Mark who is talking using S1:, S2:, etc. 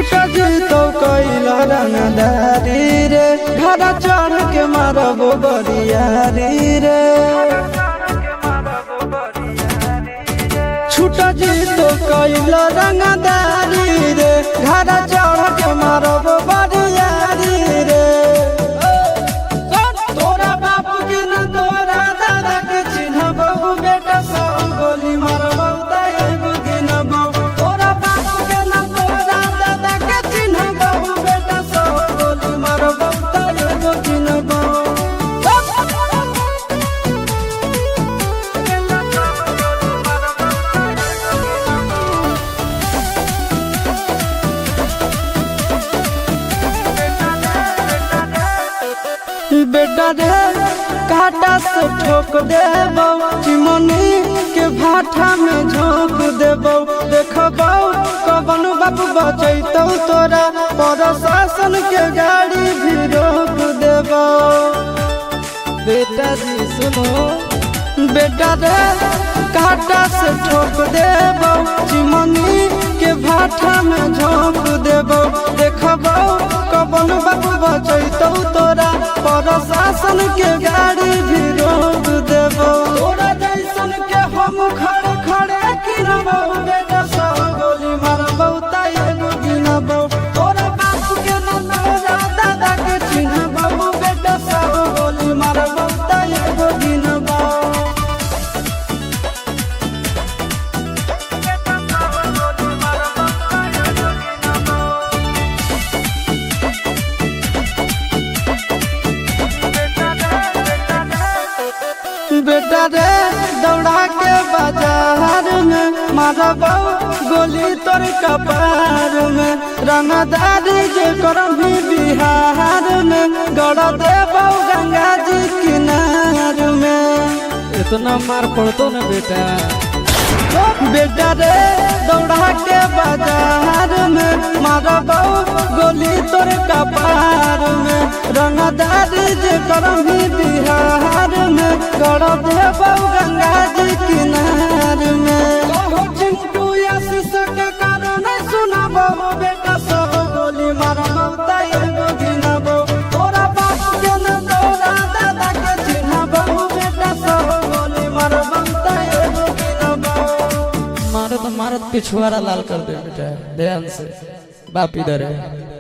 S1: छुटा जी तो कैला रंगदारी रे घर चढ़ के मारबो बरियारी रे छुटा जी तो कैला रंगदारी रे घर चढ़ के मारबो बरियारी रे तोरा बाप के न तोरा दादा के चिन्हबो बेटा सब गोली मारबो तैगो गिनबो तोरा बाप के न तोरा दादा के चिन्हबो बेटा सब गोली मारबो तैगो गिनबो बेटा रे काटा से ठोक देबो चिमनी के भाटा में झोंक देबो देखबो कवन बाप बचैतौ तोरा प्रशासन के गाड़ी भी रोक देबो बेटा जी सुनो बेटा रे काटा से ठोक देबो चिमनी के भाटा में झोंक देबो देखबो कवन बाप बचैतौ तोरा प्रशासन के गाड़ी भी रोक देबो तोरा जैसन के हम खड़े खड़े गिनबो बेटा सब गोली मारबो तैगो गिनबो तोरा बाप के न तोरा दादा के चिन्हबो बेटा सब गोली मारबो तैगो गिनबो बेटा रे दौड़ा के बाजार में मारबो गोली तोर कपार में रंगदारी जे करभी बिहार में गड़ देबो गंगा जी किनार में
S2: इतना मार पड़तो न बेटा
S1: बेटा रे दौड़ा के बाजार में मारबो गोली तोर कपार में रंगदारी जे करभी बिहार में गड़ देबो गंगा जी किनार में चिंटू आशीष के कारण सुनाबो बेटा सब गोली मारबो तैगो गिनबो तोरा बाप के न तोरा दादा के चिन्हबो बेटा सब गोली मारबो तैगो गिनबो
S2: मारत मारत पिछुआरा लाल कर दे बेटा ध्यान से बाप इधर है।